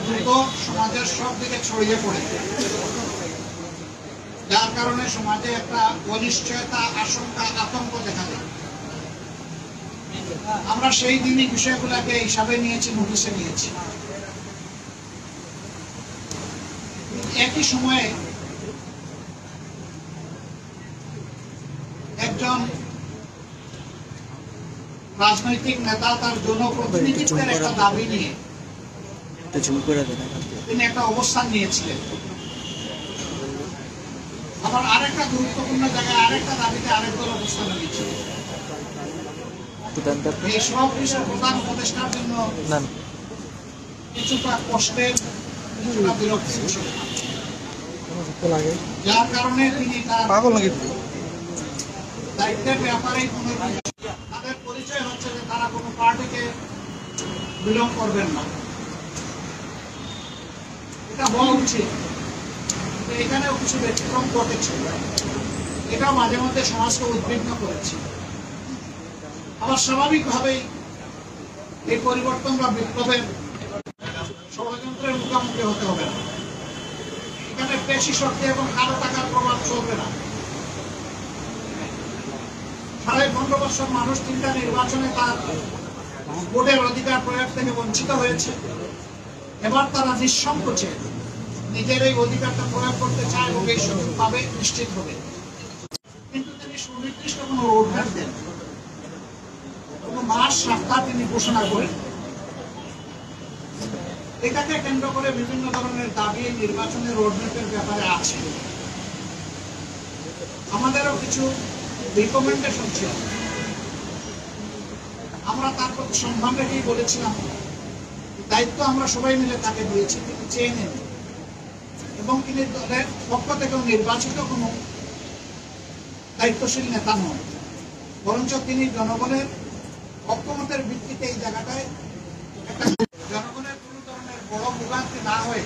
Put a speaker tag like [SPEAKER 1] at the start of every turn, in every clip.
[SPEAKER 1] দ্রুত সমাজের সব দিকে ছড়িয়ে পড়ে, যার কারণে সমাজে একটা অনিশ্চয়তা, আশঙ্কা, আতঙ্ক দেখা দেয়। আমরা সেই দিনই বিষয়গুলোকে হিসাবে নিয়েছি, নোটিশে নিয়েছি। একই সময়ে একজন রাজনৈতিক নেতা তার জনপ্রতিনিধিত্বের একটা দাবি নিয়ে তিনি একটা অবস্থান নিয়েছিলেন। আবার আরেকটা গুরুত্বপূর্ণ জায়গায় আরেকটা দাবিতে আরেক দল অবস্থান নিয়েছিল। এই সব বিষয়ে প্রধান উপদেষ্টার জন্য কিছুটা কষ্টের, কিছুটা বিরক্তির ছিল, যার কারণে তিনি তার দায়িত্বের ব্যাপারে তাদের পরিচয় হচ্ছে যে তারা কোনো পার্টিকে বিলং করবেন না। এটা বলা উচিত, এখানেও কিছু ব্যতিক্রম ঘটেছে। এটা মাঝে মধ্যে সমাজকে উদ্বিগ্ন করেছে। আবার স্বাভাবিকভাবেই এই পরিবর্তন বা বিপ্লবের ষড়যন্ত্রের মুখোমুখি হতে হবে না। এখানে পেশি শক্তি এবং কালো টাকার প্রভাব চলবে না। 15.5 বছর মানুষ 3টা নির্বাচনে তার ভোটের অধিকার প্রয়োগ থেকে বঞ্চিত হয়েছে। এবার তারা নিঃসংকোচে নিজের এই অধিকারটা প্রয়োগ করতে চায় এবং এই সুযোগ পাবে, নিশ্চিত হবে। কিন্তু তিনি সুনির্দিষ্ট কোনো রোডম্যাপ দেন, কোনো মাস সপ্তাহ তিনি ঘোষণা করেন। এটাকে কেন্দ্র করে বিভিন্ন ধরনের দাবি নির্বাচনের রোডম্যাপের ব্যাপারে আছে। আমাদেরও কিছু রিকমেন্ডেশন ছিল, আমরা তার প্রতি সম্মান রেখেই বলেছিলাম দায়িত্ব আমরা সবাই মিলে তাকে দিয়েছি, তিনি চেয়ে নেন এবং তিনি দলের পক্ষ থেকেও নির্বাচিত কোনো দায়িত্বশীল নেতা নন, বরঞ্চ তিনি জনগণের ঐক্যমতের ভিত্তিতে এই জায়গাটায় একটা জনগণের কোনো ধরনের বড় ভোগান্তি না হয়ে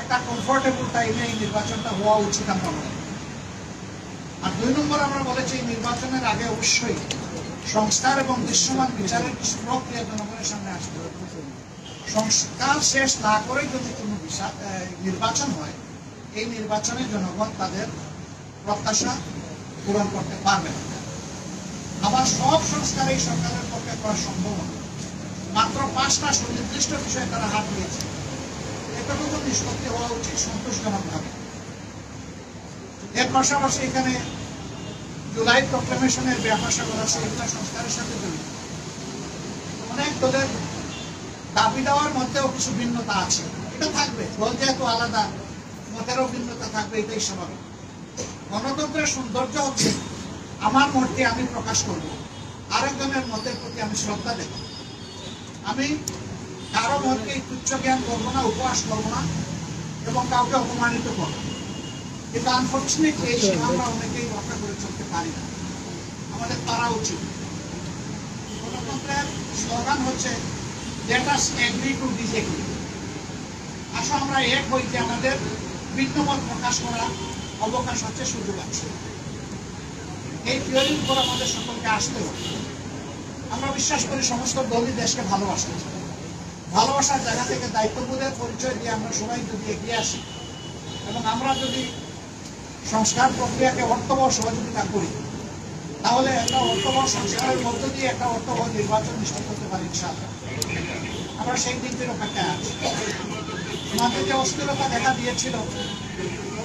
[SPEAKER 1] একটা কমফোর্টেবল টাইমে এই নির্বাচনটা হওয়া উচিত আমরা মনে। আর 2 নম্বর আমরা বলেছি এই নির্বাচনের আগে অবশ্যই সংস্কার এবং দৃশ্যমান বিচারের কিছু প্রক্রিয়া জনগণের সামনে আসতে হবে। সংস্কার শেষ না করে যদি কোনো নির্বাচন হয়, এই নির্বাচনে জনগণ তাদের প্রত্যাশা পূরণ করতে পারবে না। আবার সব সংস্কার এই সরকারের পক্ষে করা সম্ভব নয়। মাত্র 5টা সুনির্দিষ্ট বিষয়ে তারা হাত দিয়েছে। এতটুকু নিষ্পত্তি হওয়া উচিত সন্তোষজনকভাবে। এর পাশাপাশি এখানে জুলাই প্রক্লেমেশনের ব্যাপার স্যাপার আছে, এগুলো সংস্কারের সাথে জড়িত। অনেক দলের দাবি দেওয়ার মধ্যেও কিছু ভিন্নতা আছে, এটা থাকবে। দল যেহেতু আলাদা, মতেরও ভিন্নতা থাকবে, এটাই স্বাভাবিক। গণতন্ত্রের সৌন্দর্য হচ্ছে আমার মতটি আমি প্রকাশ করব, আরেকজনের মতের প্রতি আমি শ্রদ্ধা দেব। আমি কারো মতকে তুচ্ছ জ্ঞান করবো না, উপহাস করবো না এবং কাউকে অপমানিত করবো। কিন্তু আনফর্চুনেটলি এই সীমা আমরা অনেকেই রক্ষা করে চলতে পারি না, আমাদের পারা উচিত। গণতন্ত্রের স্লোগান হচ্ছে let us agree to disagree। আসো আমরা এক হই যে আমাদের ভিন্ন মত প্রকাশ করার অবকাশ হচ্ছে, সুযোগ আছে। এই থিওরির উপর আমাদের সকলকে আসতে হবে। আমরা বিশ্বাস করি সমস্ত দলই দেশকে ভালোবাসে। ভালোবাসার জায়গা থেকে দায়িত্ববোধের পরিচয় দিয়ে আমরা সবাই যদি এগিয়ে আসি এবং আমরা যদি সংস্কার প্রক্রিয়াকে অর্থবহ সহযোগিতা করি, তাহলে একটা অর্থবহ সংস্কারের মধ্য দিয়ে একটা অর্থবহ নির্বাচন নিশ্চিত করতে পারি ইনশাআল্লাহ। আমরা সেই দিনটির অপেক্ষায় আছি। আমাদের যে অস্থিরতা দেখা দিয়েছিল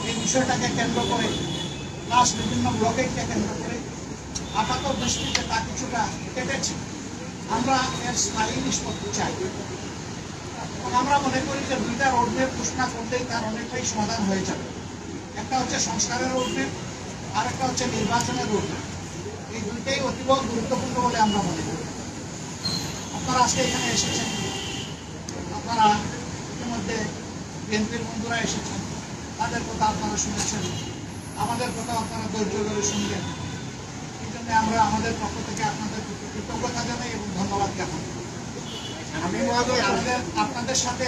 [SPEAKER 1] এই বিষয়টাকে কেন্দ্র করে, প্লাস বিভিন্ন ব্লকেটকে কেন্দ্র করে আপাত দৃষ্টিতে তা কিছুটা কেটেছে। আমরা এর স্থায়ী নিষ্পত্তি চাই। আমরা মনে করি যে 2টা রোডম্যাপ ঘোষণা করলেই তার অনেকটাই সমাধান হয়ে যাবে। একটা হচ্ছে সংস্কারের রোডম্যাপ, আর একটা হচ্ছে নির্বাচনের রোডম্যাপ। এই 2টাই অতীব গুরুত্বপূর্ণ বলে আমরা মনে করি। আপনারা আজকে এখানে এসেছেন, আপনারা ইতিমধ্যে বিএনপির বন্ধুরা এসেছেন, তাদের কথা আপনারা শুনেছেন, আমাদের কথা আপনারা ধৈর্য ধরে শুনবেন। এই জন্য আমরা আমাদের পক্ষ থেকে আপনাদের কৃতজ্ঞতা জানাই এবং ধন্যবাদ জ্ঞাপন করি। আমি মহোদয় আপনাদের সাথে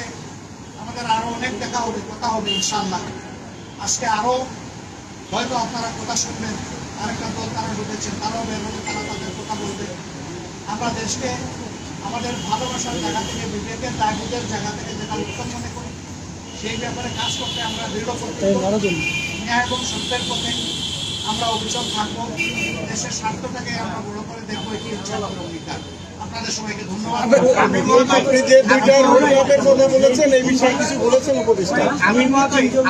[SPEAKER 1] আমাদের আরো অনেক দেখা হবে, কথা হবে ইনশাআল্লাহ। আজকে আরো হয়তো আপনারা কথা শুনবেন, আরেকটা দল তারা ঢুকেছেন, তারাও বের হবে, তারা তাদের কথা বলবে। আমরা দেশকে আমাদের ভালোবাসার জায়গা থেকে, বিবেকের দায়বোধের জায়গা থেকে যেটা উত্তম মনে করি সেই ব্যাপারে কাজ করতে আমরা দৃঢ়প্রতিজ্ঞ। ন্যায় এবং সত্যের পথে আমরা অবিচল থাকবো। দেশের স্বার্থটাকে আমরা বড় করে দেখবো, এটি হচ্ছে আমাদের অঙ্গীকার। আপনাদের সবাইকে ধন্যবাদ।
[SPEAKER 2] আপনি যে দুইটা রোডম্যাপের কথা বলেছেন, এই বিষয়ে কিছু বলেছেন উপদেষ্টা?
[SPEAKER 3] আমি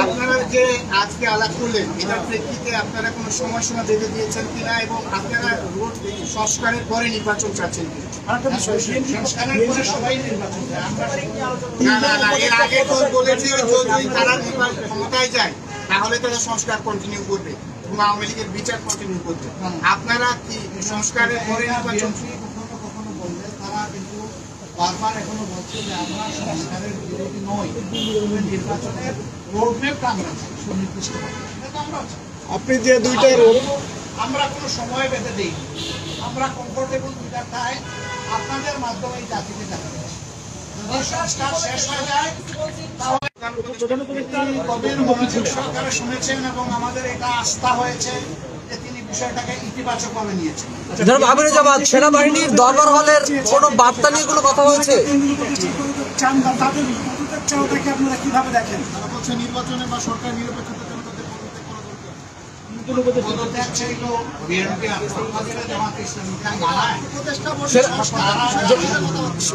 [SPEAKER 3] আপনারা যে আজকে আলাপ করলেন, এটার প্রেক্ষিতে আপনারা কোনো সময়সীমা বেঁধে দিয়েছেন কিনা এবং আপনারা রোড সংস্কারের পরে নির্বাচন চাচ্ছেন কিনা?
[SPEAKER 1] সংস্কারের পরে সবাই নির্বাচন চায়। আমরা
[SPEAKER 3] না, এর আগে তো বলেছে যদি তারা ক্ষমতায় যায় তাহলে তারা সংস্কার কন্টিনিউ করবে এবং আওয়ামী লীগের বিচার কন্টিনিউ করবে। আপনারা কি সংস্কারের পরে নির্বাচন?
[SPEAKER 1] কখনো বললে তারা কিন্তু বারবার এখনো বলছে যে আমরা সংস্কারের বিরোধী নই, নির্বাচনের রোডম্যাপটা আমরা চাই সুনির্দিষ্ট।
[SPEAKER 2] আপনি যে দুইটা রোড,
[SPEAKER 1] আমরা কোনো সময় বেঁধে দিই, আমরা কমফোর্টেবল দুইটার ঠায় আপনাদের মাধ্যমে এই জাতিকে জানাতে চাই। যদি সংস্কার শেষ হয়ে যায় তাহলে কবির মনোযোগ সরকারে শুনেছেন এবং আমাদের এটা আস্থা হয়েছে যে তিনি বিষয়টাকে ইতিবাচকভাবে নিয়েছেন।
[SPEAKER 4] জনাব আমিনুল জামাত, সেনাবাহিনীর দরবার হলের কোনো বার্তা নিয়ে কোনো কথা হয়েছে?
[SPEAKER 1] আপনারা কিভাবে দেখেন?
[SPEAKER 3] তারা বলছে নির্বাচনে বা সরকার নিরপেক্ষতার জন্য তাদের
[SPEAKER 1] পদত্যাগ চাইলো বিএনপি, জামাত ইসলামী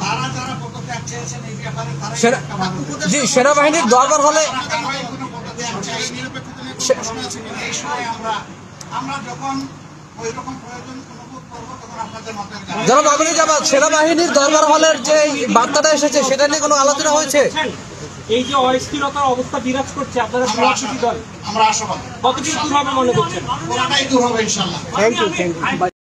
[SPEAKER 1] তারা যারা পদত্যাগ চেয়েছেন এই ব্যাপারে
[SPEAKER 4] জি, সেনাবাহিনীর দরবার হলে
[SPEAKER 1] এই সময় আমরা যখন ওই রকম প্রয়োজন অনুভব করবো তখন আপনাদের মতের
[SPEAKER 4] জনাব আমিনুল জামাত, সেনাবাহিনীর দরবার হলের যে বার্তাটা এসেছে সেটা নিয়ে কোনো আলোচনা হয়েছে?
[SPEAKER 5] এই যে অস্থিরতার অবস্থা বিরাজ করছে, আপনারা
[SPEAKER 1] আমরা আশাবাদী।
[SPEAKER 5] কতদিন দূর হবে মনে করছেন?
[SPEAKER 1] পুরাটাই দূর হবে ইনশাল্লাহ।
[SPEAKER 2] Thank you.